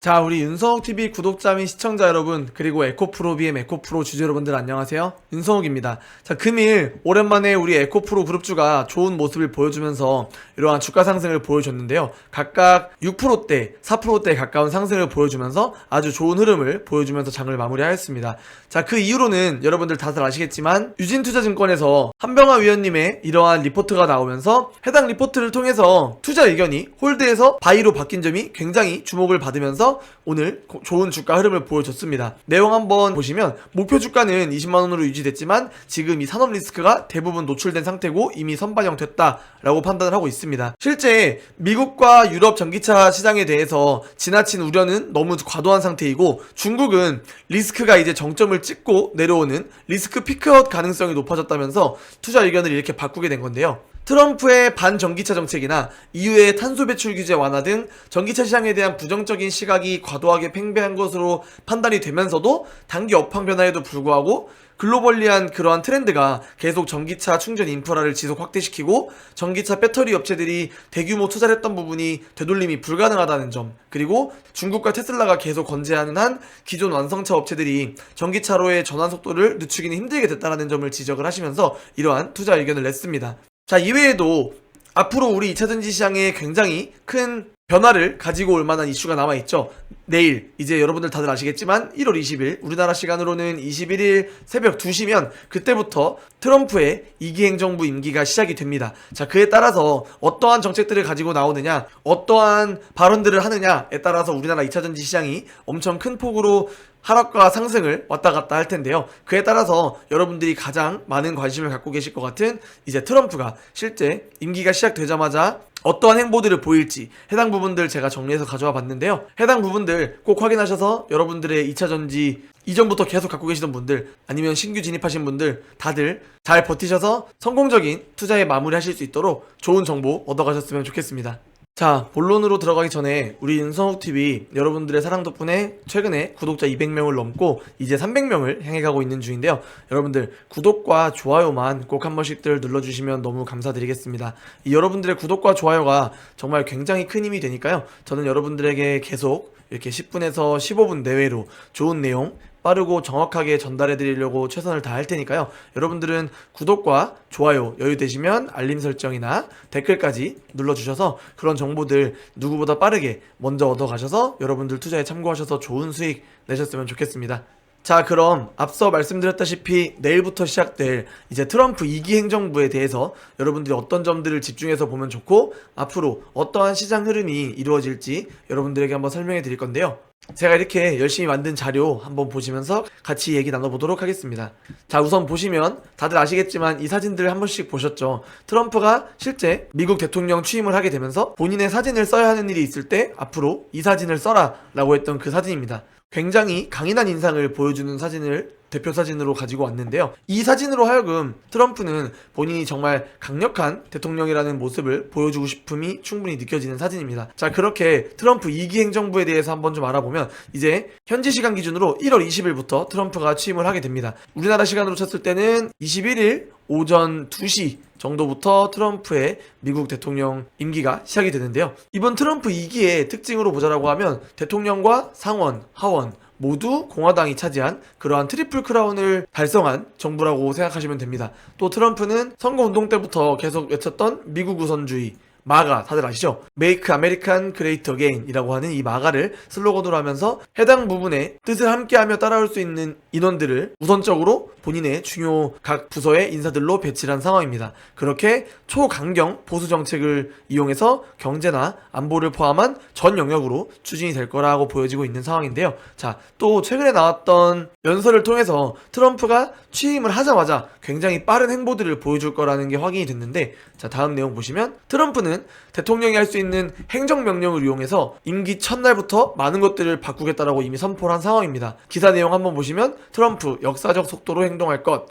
자, 우리 윤성욱TV 구독자 및 시청자 여러분, 그리고 에코프로 BM 에코프로 주주 여러분들 안녕하세요. 윤성욱입니다. 자, 금일 오랜만에 우리 에코프로 그룹주가 좋은 모습을 보여주면서 이러한 주가 상승을 보여줬는데요. 각각 6%대, 4%대에 가까운 상승을 보여주면서 아주 좋은 흐름을 보여주면서 장을 마무리하였습니다. 자, 그 이후로는 여러분들 다들 아시겠지만 유진투자증권에서 한병화 위원님의 이러한 리포트가 나오면서 해당 리포트를 통해서 투자 의견이 홀드에서 바이로 바뀐 점이 굉장히 주목을 받으면서 오늘 좋은 주가 흐름을 보여줬습니다. 내용 한번 보시면 목표 주가는 20만원으로 유지됐지만 지금 이 산업 리스크가 대부분 노출된 상태고 이미 선반영됐다라고 판단을 하고 있습니다. 실제 미국과 유럽 전기차 시장에 대해서 지나친 우려는 너무 과도한 상태이고 중국은 리스크가 이제 정점을 찍고 내려오는 리스크 피크아웃 가능성이 높아졌다면서 투자 의견을 이렇게 바꾸게 된 건데요. 트럼프의 반전기차 정책이나 이후의 탄소 배출 규제 완화 등 전기차 시장에 대한 부정적인 시각이 과도하게 팽배한 것으로 판단이 되면서도 단기 업황 변화에도 불구하고 글로벌리한 그러한 트렌드가 계속 전기차 충전 인프라를 지속 확대시키고 전기차 배터리 업체들이 대규모 투자를 했던 부분이 되돌림이 불가능하다는 점, 그리고 중국과 테슬라가 계속 건재하는 한 기존 완성차 업체들이 전기차로의 전환 속도를 늦추기는 힘들게 됐다는 점을 지적을 하시면서 이러한 투자 의견을 냈습니다. 자, 이외에도 앞으로 우리 2차전지 시장에 굉장히 큰 변화를 가지고 올 만한 이슈가 남아있죠. 내일 이제 여러분들 다들 아시겠지만 1월 20일 우리나라 시간으로는 21일 새벽 2시면 그때부터 트럼프의 2기 행정부 임기가 시작이 됩니다. 자, 그에 따라서 어떠한 정책들을 가지고 나오느냐, 어떠한 발언들을 하느냐에 따라서 우리나라 2차전지 시장이 엄청 큰 폭으로 하락과 상승을 왔다 갔다 할 텐데요. 그에 따라서 여러분들이 가장 많은 관심을 갖고 계실 것 같은 이제 트럼프가 실제 임기가 시작되자마자 어떠한 행보들을 보일지 해당 부분들 제가 정리해서 가져와 봤는데요. 해당 부분들 꼭 확인하셔서 여러분들의 2차전지 이전부터 계속 갖고 계시던 분들 아니면 신규 진입하신 분들 다들 잘 버티셔서 성공적인 투자에 마무리하실 수 있도록 좋은 정보 얻어가셨으면 좋겠습니다. 자, 본론으로 들어가기 전에 우리 윤성욱TV 여러분들의 사랑 덕분에 최근에 구독자 200명을 넘고 이제 300명을 향해 가고 있는 중인데요. 여러분들 구독과 좋아요만 꼭 한 번씩들 눌러주시면 너무 감사드리겠습니다. 이 여러분들의 구독과 좋아요가 정말 굉장히 큰 힘이 되니까요. 저는 여러분들에게 계속 이렇게 10분에서 15분 내외로 좋은 내용 빠르고 정확하게 전달해 드리려고 최선을 다할 테니까요. 여러분들은 구독과 좋아요 여유되시면 알림 설정이나 댓글까지 눌러주셔서 그런 정보들 누구보다 빠르게 먼저 얻어가셔서 여러분들 투자에 참고하셔서 좋은 수익 내셨으면 좋겠습니다. 자, 그럼 앞서 말씀드렸다시피 내일부터 시작될 이제 트럼프 2기 행정부에 대해서 여러분들이 어떤 점들을 집중해서 보면 좋고 앞으로 어떠한 시장 흐름이 이루어질지 여러분들에게 한번 설명해 드릴 건데요. 제가 이렇게 열심히 만든 자료 한번 보시면서 같이 얘기 나눠보도록 하겠습니다. 자, 우선 보시면 다들 아시겠지만 이 사진들 한 번씩 보셨죠? 트럼프가 실제 미국 대통령 취임을 하게 되면서 본인의 사진을 써야 하는 일이 있을 때 앞으로 이 사진을 써라 라고 했던 그 사진입니다. 굉장히 강인한 인상을 보여주는 사진을 대표 사진으로 가지고 왔는데요. 이 사진으로 하여금 트럼프는 본인이 정말 강력한 대통령이라는 모습을 보여주고 싶음이 충분히 느껴지는 사진입니다. 자, 그렇게 트럼프 2기 행정부에 대해서 한번 좀 알아보면 이제 현지 시간 기준으로 1월 20일부터 트럼프가 취임을 하게 됩니다. 우리나라 시간으로 쳤을 때는 21일 오전 2시 정도부터 트럼프의 미국 대통령 임기가 시작이 되는데요. 이번 트럼프 2기의 특징으로 보자라고 하면 대통령과 상원, 하원 모두 공화당이 차지한 그러한 트리플 크라운을 달성한 정부라고 생각하시면 됩니다. 또 트럼프는 선거운동 때부터 계속 외쳤던 미국 우선주의, 마가, 다들 아시죠? Make American Great Again 이라고 하는 이 마가를 슬로건으로 하면서 해당 부분의 뜻을 함께하며 따라올 수 있는 인원들을 우선적으로 본인의 중요 각 부서의 인사들로 배치를 한 상황입니다. 그렇게 초강경 보수 정책을 이용해서 경제나 안보를 포함한 전 영역으로 추진이 될 거라고 보여지고 있는 상황인데요. 자, 또 최근에 나왔던 연설을 통해서 트럼프가 취임을 하자마자 굉장히 빠른 행보들을 보여줄 거라는 게 확인이 됐는데, 자, 다음 내용 보시면 트럼프는 대통령이 할 수 있는 행정명령을 이용해서 임기 첫날부터 많은 것들을 바꾸겠다라고 이미 선포를 한 상황입니다. 기사 내용 한번 보시면 트럼프 역사적 속도로 행동할 것,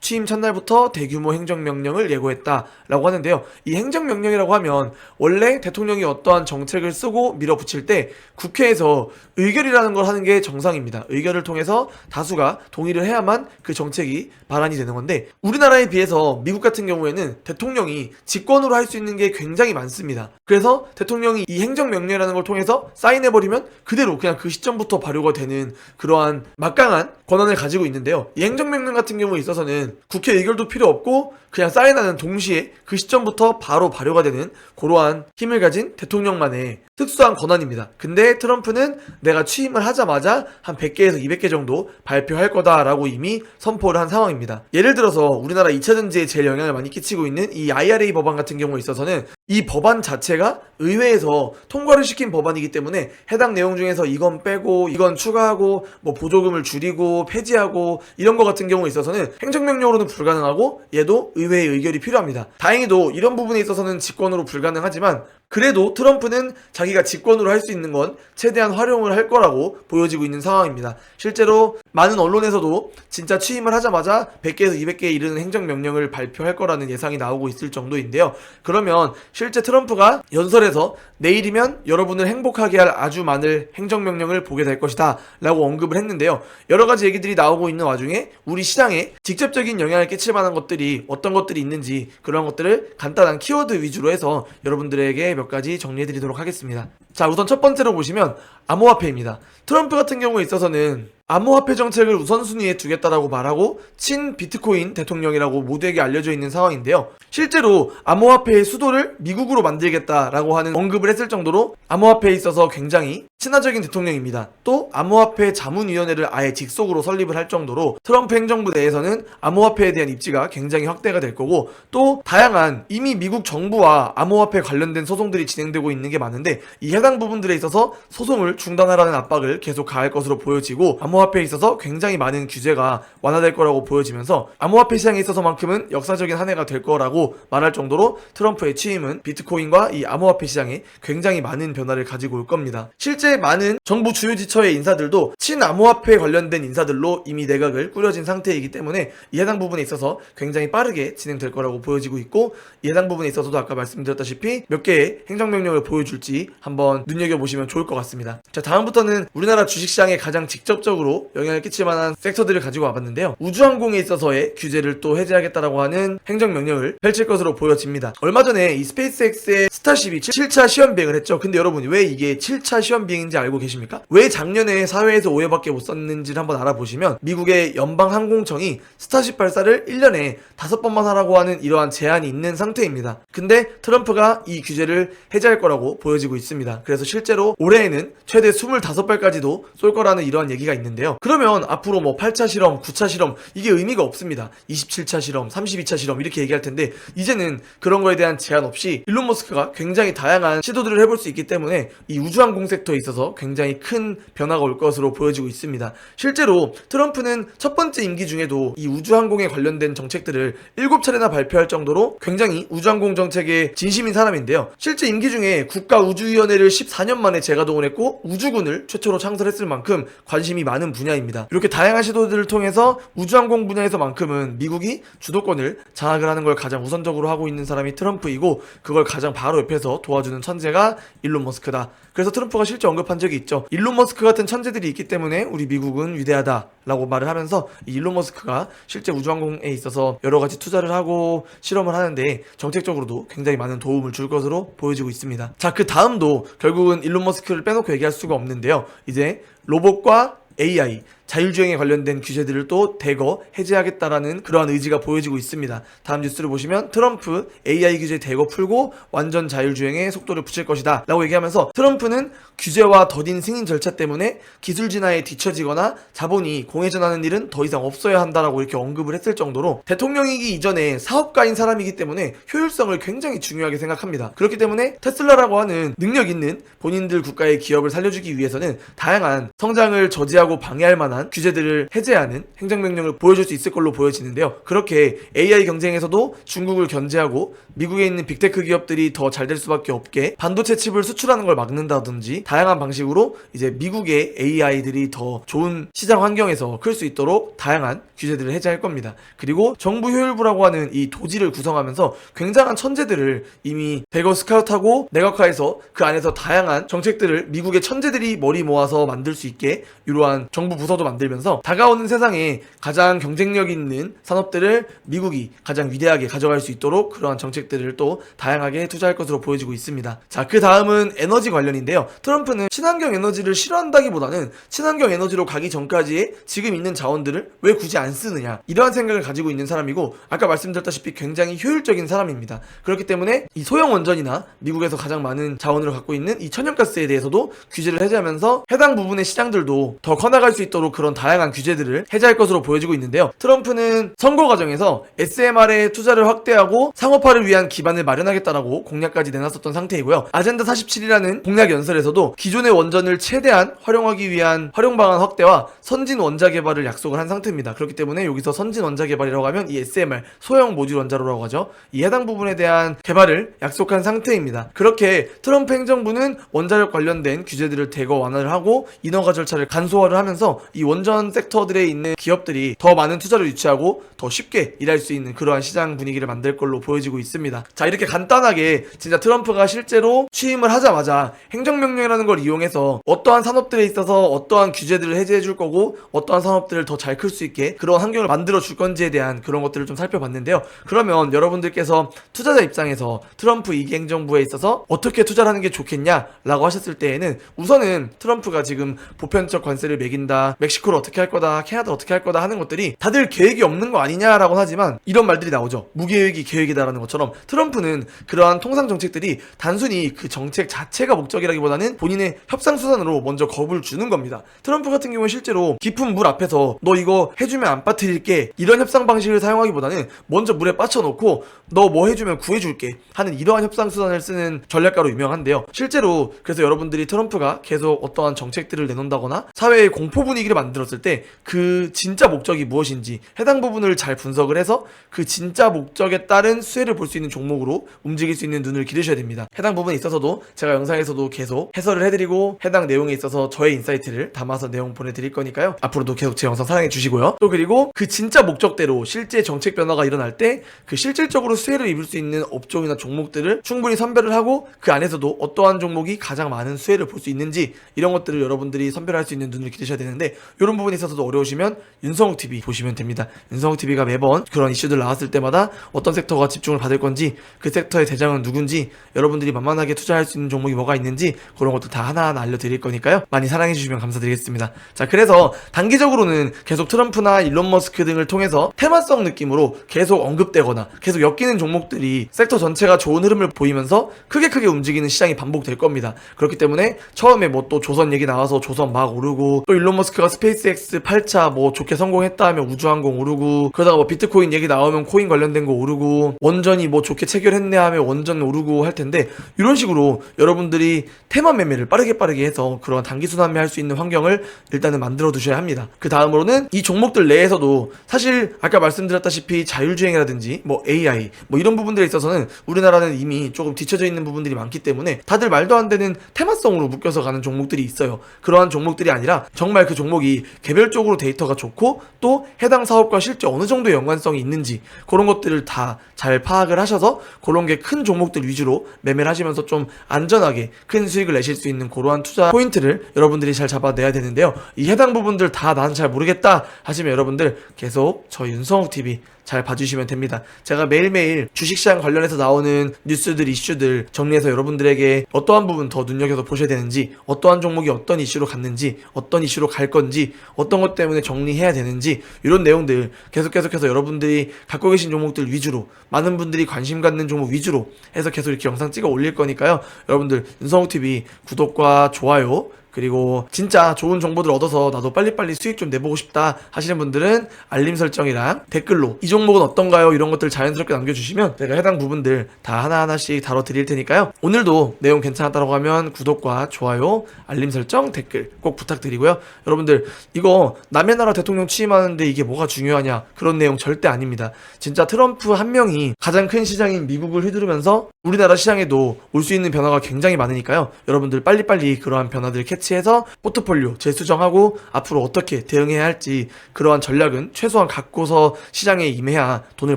취임 첫날부터 대규모 행정명령을 예고했다라고 하는데요. 이 행정명령이라고 하면 원래 대통령이 어떠한 정책을 쓰고 밀어붙일 때 국회에서 의결이라는 걸 하는 게 정상입니다. 의결을 통해서 다수가 동의를 해야만 그 정책이 발안이 되는 건데, 우리나라에 비해서 미국 같은 경우에는 대통령이 직권으로 할 수 있는 게 굉장히 많습니다. 그래서 대통령이 이 행정명령이라는 걸 통해서 사인해버리면 그대로 그냥 그 시점부터 발효가 되는 그러한 막강한 권한을 가지고 있는데요. 이 행정명령 같은 경우에 있어서는 국회 의결도 필요 없고 그냥 사인하는 동시에 그 시점부터 바로 발효가 되는 그러한 힘을 가진 대통령만의 특수한 권한입니다. 근데 트럼프는 내가 취임을 하자마자 한 100개에서 200개 정도 발표할 거다라고 이미 선포를 한 상황입니다. 예를 들어서 우리나라 2차 전지에 제일 영향을 많이 끼치고 있는 이 IRA 법안 같은 경우에 있어서는 이 법안 자체가 의회에서 통과를 시킨 법안이기 때문에 해당 내용 중에서 이건 빼고 이건 추가하고 뭐 보조금을 줄이고 폐지하고 이런 거 같은 경우에 있어서는 행정명령으로는 불가능하고 얘도 의회의 의결이 필요합니다. 다행히도 이런 부분에 있어서는 직권으로 불가능하지만 그래도 트럼프는 자기가 직권으로 할 수 있는 건 최대한 활용을 할 거라고 보여지고 있는 상황입니다. 실제로 많은 언론에서도 진짜 취임을 하자마자 100개에서 200개에 이르는 행정명령을 발표할 거라는 예상이 나오고 있을 정도인데요. 그러면 실제 트럼프가 연설에서 내일이면 여러분을 행복하게 할 아주 많은 행정명령을 보게 될 것이다 라고 언급을 했는데요. 여러 가지 얘기들이 나오고 있는 와중에 우리 시장에 직접적인 영향을 끼칠 만한 것들이 어떤 것들이 있는지 그런 것들을 간단한 키워드 위주로 해서 여러분들에게 몇 가지 정리해드리도록 하겠습니다. 자, 우선 첫 번째로 보시면 암호화폐입니다. 트럼프 같은 경우에 있어서는 암호화폐 정책을 우선순위에 두겠다라고 말하고 친 비트코인 대통령이라고 모두에게 알려져 있는 상황인데요. 실제로 암호화폐의 수도를 미국으로 만들겠다라고 하는 언급을 했을 정도로 암호화폐에 있어서 굉장히 친화적인 대통령입니다. 또 암호화폐 자문위원회를 아예 직속으로 설립을 할 정도로 트럼프 행정부 내에서는 암호화폐에 대한 입지가 굉장히 확대가 될 거고, 또 다양한 이미 미국 정부와 암호화폐 관련된 소송들이 진행되고 있는 게 많은데 이 해당 부분들에 있어서 소송을 중단하라는 압박을 계속 가할 것으로 보여지고, 암호화폐에 있어서 굉장히 많은 규제가 완화될 거라고 보여지면서 암호화폐 시장에 있어서만큼은 역사적인 한 해가 될 거라고 말할 정도로 트럼프의 취임은 비트코인과 이 암호화폐 시장에 굉장히 많은 변화를 가지고 올 겁니다. 실제 많은 정부 주요 지처의 인사들도 친암호화폐 관련된 인사들로 이미 내각을 꾸려진 상태이기 때문에 이 해당 부분에 있어서 굉장히 빠르게 진행될 거라고 보여지고 있고, 이 해당 부분에 있어서도 아까 말씀드렸다시피 몇 개의 행정명령을 보여줄지 한번 눈여겨보시면 좋을 것 같습니다. 자, 다음부터는 우리나라 주식시장에 가장 직접적으로 영향을 끼칠 만한 섹터들을 가지고 와봤는데요. 우주항공에 있어서의 규제를 또 해제하겠다라고 하는 행정명령을 펼칠 것으로 보여집니다. 얼마 전에 이 스페이스X의 스타쉽이 7차 시험비행을 했죠. 근데 여러분, 왜 이게 7차 시험비행인지 알고 계십니까? 왜 작년에 사회에서 5회밖에 못 썼는지를 한번 알아보시면 미국의 연방항공청이 스타쉽 발사를 1년에 5번만 하라고 하는 이러한 제한이 있는 상태입니다. 근데 트럼프가 이 규제를 해제할 거라고 보여지고 있습니다. 그래서 실제로 올해에는 최대 25발까지도 쏠 거라는 이러한 얘기가 있는데요. 그러면 앞으로 뭐 8차 실험, 9차 실험 이게 의미가 없습니다. 27차 실험, 32차 실험 이렇게 얘기할 텐데 이제는 그런 거에 대한 제한 없이 일론 머스크가 굉장히 다양한 시도들을 해볼 수 있기 때문에 이 우주항공 섹터에 있어서 굉장히 큰 변화가 올 것으로 보여지고 있습니다. 실제로 트럼프는 첫 번째 임기 중에도 이 우주항공에 관련된 정책들을 7차례나 발표할 정도로 굉장히 우주항공 정책에 진심인 사람인데요. 실제 임기 중에 국가우주위원회를 14년 만에 재가동을 했고 우주군을 최초로 창설했을 만큼 관심이 많은 분야입니다. 이렇게 다양한 시도들을 통해서 우주항공 분야에서만큼은 미국이 주도권을 장악을 하는 걸 가장 우선적으로 하고 있는 사람이 트럼프이고, 그걸 가장 바로 옆에서 도와주는 천재가 일론 머스크다. 그래서 트럼프가 실제 언급한 적이 있죠. 일론 머스크 같은 천재들이 있기 때문에 우리 미국은 위대하다라고 말을 하면서 이 일론 머스크가 실제 우주항공에 있어서 여러 가지 투자를 하고 실험을 하는데 정책적으로도 굉장히 많은 도움을 줄 것으로 보여지고 있습니다. 자, 그 다음도 결국은 일론 머스크를 빼놓고 얘기할 수가 없는데요. 이제 로봇과 AI, 자율주행에 관련된 규제들을 또 대거 해제하겠다라는 그러한 의지가 보여지고 있습니다. 다음 뉴스를 보시면 트럼프 AI 규제 대거 풀고 완전 자율주행에 속도를 붙일 것이다 라고 얘기하면서 트럼프는 규제와 더딘 승인 절차 때문에 기술 진화에 뒤처지거나 자본이 공회전하는 일은 더 이상 없어야 한다라고 이렇게 언급을 했을 정도로 대통령이기 이전에 사업가인 사람이기 때문에 효율성을 굉장히 중요하게 생각합니다. 그렇기 때문에 테슬라라고 하는 능력 있는 본인들 국가의 기업을 살려주기 위해서는 다양한 성장을 저지하고 방해할 만한 이러한 규제들을 해제하는 행정명령을 보여줄 수 있을 걸로 보여지는데요. 그렇게 AI 경쟁에서도 중국을 견제하고 미국에 있는 빅테크 기업들이 더 잘 될 수밖에 없게 반도체 칩을 수출하는 걸 막는다든지 다양한 방식으로 이제 미국의 AI들이 더 좋은 시장 환경에서 클 수 있도록 다양한 규제들을 해제할 겁니다. 그리고 정부 효율부라고 하는 이 도지를 구성하면서 굉장한 천재들을 이미 대거 스카우트하고 내각화해서 그 안에서 다양한 정책들을 미국의 천재들이 머리 모아서 만들 수 있게 이러한 정부 부서도 만들면서 다가오는 세상에 가장 경쟁력 있는 산업들을 미국이 가장 위대하게 가져갈 수 있도록 그러한 정책들을 또 다양하게 투자할 것으로 보여지고 있습니다. 자, 그 다음은 에너지 관련인데요. 트럼프는 친환경 에너지를 싫어한다기보다는 친환경 에너지로 가기 전까지의 지금 있는 자원들을 왜 굳이 안 쓰느냐, 이러한 생각을 가지고 있는 사람이고, 아까 말씀드렸다시피 굉장히 효율적인 사람입니다. 그렇기 때문에 이 소형 원전이나 미국에서 가장 많은 자원을 갖고 있는 이 천연가스에 대해서도 규제를 해제하면서 해당 부분의 시장들도 더 커나갈 수 있도록 그런 다양한 규제들을 해제할 것으로 보여지고 있는데요. 트럼프는 선거 과정에서 SMR에 투자를 확대하고 상업화를 위한 기반을 마련하겠다라고 공약까지 내놨었던 상태이고요. 아젠다 47이라는 공약 연설에서도 기존의 원전을 최대한 활용하기 위한 활용 방안 확대와 선진 원자 개발을 약속을 한 상태입니다. 그렇기 때문에 여기서 선진 원자 개발이라고 하면 이 SMR, 소형 모듈 원자로라고 하죠. 이 해당 부분에 대한 개발을 약속한 상태입니다. 그렇게 트럼프 행정부는 원자력 관련된 규제들을 대거 완화를 하고 인허가 절차를 간소화를 하면서 이 원전 섹터들에 있는 기업들이 더 많은 투자를 유치하고 더 쉽게 일할 수 있는 그러한 시장 분위기를 만들 걸로 보여지고 있습니다. 자, 이렇게 간단하게 진짜 트럼프가 실제로 취임을 하자마자 행정명령이라는 걸 이용해서 어떠한 산업들에 있어서 어떠한 규제들을 해제해 줄 거고 어떠한 산업들을 더 잘 클 수 있게 그런 환경을 만들어 줄 건지에 대한 그런 것들을 좀 살펴봤는데요. 그러면 여러분들께서 투자자 입장에서 트럼프 2기 행정부에 있어서 어떻게 투자를 하는 게 좋겠냐 라고 하셨을 때에는 우선은 트럼프가 지금 보편적 관세를 매긴다, 멕시코를 어떻게 할 거다, 캐나다 어떻게 할 거다 하는 것들이 다들 계획이 없는 거 아니냐라고 하지만 이런 말들이 나오죠. 무계획이 계획이다라는 것처럼 트럼프는 그러한 통상 정책들이 단순히 그 정책 자체가 목적이라기보다는 본인의 협상수단으로 먼저 겁을 주는 겁니다. 트럼프 같은 경우는 실제로 깊은 물 앞에서 너 이거 해주면 안 빠뜨릴게 이런 협상 방식을 사용하기보다는 먼저 물에 빠쳐놓고 너 뭐 해주면 구해줄게 하는 이러한 협상수단을 쓰는 전략가로 유명한데요. 실제로 그래서 여러분들이 트럼프가 계속 어떠한 정책들을 내놓는다거나 사회의 공포 분위기를 만들었을 때 그 진짜 목적이 무엇인지 해당 부분을 잘 분석을 해서 그 진짜 목적에 따른 수혜를 볼 수 있는 종목으로 움직일 수 있는 눈을 기르셔야 됩니다. 해당 부분에 있어서도 제가 영상에서도 계속 해설을 해드리고 해당 내용에 있어서 저의 인사이트를 담아서 내용 보내드릴 거니까요. 앞으로도 계속 제 영상 사랑해 주시고요. 또 그리고 그 진짜 목적대로 실제 정책 변화가 일어날 때 그 실질적으로 수혜를 입을 수 있는 업종이나 종목들을 충분히 선별을 하고 그 안에서도 어떠한 종목이 가장 많은 수혜를 볼 수 있는지 이런 것들을 여러분들이 선별할 수 있는 눈을 기르셔야 되는데 이런 부분에 있어서도 어려우시면 윤성욱TV 보시면 됩니다. 윤성욱TV가 매번 그런 이슈들 나왔을 때마다 어떤 섹터가 집중을 받을 건지 그 섹터의 대장은 누군지 여러분들이 만만하게 투자할 수 있는 종목이 뭐가 있는지 그런 것들 다 하나하나 알려드릴 거니까요. 많이 사랑해 주시면 감사드리겠습니다. 자, 그래서 단기적으로는 계속 트럼프나 일론 머스크 등을 통해서 테마성 느낌으로 계속 언급되거나 계속 엮이는 종목들이 섹터 전체가 좋은 흐름을 보이면서 크게 움직이는 시장이 반복될 겁니다. 그렇기 때문에 처음에 뭐 또 조선 얘기 나와서 조선 막 오르고 또 일론 머스크가 스페이스X 8차 뭐 좋게 성공했다 하면 우주항공 오르고 그러다가 뭐 비트코인 얘기 나오면 코인 관련된 거 오르고 원전이 뭐 좋게 체결했네 하면 원전 오르고 할 텐데 이런 식으로 여러분들이 테마 매매를 빠르게 해서 그런 단기 순환매 할 수 있는 환경을 일단은 만들어 두셔야 합니다. 그 다음으로는 이 종목들 내에서도 사실 아까 말씀드렸다시피 자율주행이라든지 뭐 AI 뭐 이런 부분들에 있어서는 우리나라는 이미 조금 뒤쳐져 있는 부분들이 많기 때문에 다들 말도 안 되는 테마성으로 묶여서 가는 종목들이 있어요. 그러한 종목들이 아니라 정말 그 종목이 개별적으로 데이터가 좋고 또 해당 사업과 실제 어느 정도의 연관성이 있는지 그런 것들을 다 잘 파악을 하셔서 그런 게 큰 종목들 위주로 매매를 하시면서 좀 안전하게 큰 수익을 내실 수 있는 그러한 투자 포인트를 여러분들이 잘 잡아내야 되는데요. 이 해당 부분들 다 나는 잘 모르겠다 하시면 여러분들 계속 저 윤성욱TV 잘 봐주시면 됩니다. 제가 매일매일 주식시장 관련해서 나오는 뉴스들, 이슈들 정리해서 여러분들에게 어떠한 부분 더 눈여겨서 보셔야 되는지 어떠한 종목이 어떤 이슈로 갔는지 어떤 이슈로 갈 건지 어떤 것 때문에 정리해야 되는지 이런 내용들 계속해서 여러분들이 갖고 계신 종목들 위주로 많은 분들이 관심 갖는 종목 위주로 해서 계속 이렇게 영상 찍어 올릴 거니까요. 여러분들 윤성욱TV 구독과 좋아요 그리고 진짜 좋은 정보들 얻어서 나도 빨리빨리 수익 좀 내보고 싶다 하시는 분들은 알림 설정이랑 댓글로 이 종목은 어떤가요? 이런 것들 자연스럽게 남겨주시면 제가 해당 부분들 다 하나하나씩 다뤄드릴 테니까요. 오늘도 내용 괜찮았다고 하면 구독과 좋아요, 알림 설정, 댓글 꼭 부탁드리고요. 여러분들 이거 남의 나라 대통령 취임하는데 이게 뭐가 중요하냐 그런 내용 절대 아닙니다. 진짜 트럼프 한 명이 가장 큰 시장인 미국을 휘두르면서 우리나라 시장에도 올 수 있는 변화가 굉장히 많으니까요. 여러분들 빨리빨리 그러한 변화들 캐치해서 포트폴리오 재수정하고 앞으로 어떻게 대응해야 할지 그러한 전략은 최소한 갖고서 시장에 임해야 돈을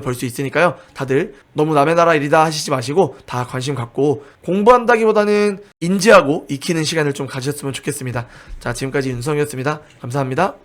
벌 수 있으니까요. 다들 너무 남의 나라 일이다 하시지 마시고 다 관심 갖고 공부한다기보다는 인지하고 익히는 시간을 좀 가지셨으면 좋겠습니다. 자, 지금까지 윤성이었습니다. 감사합니다.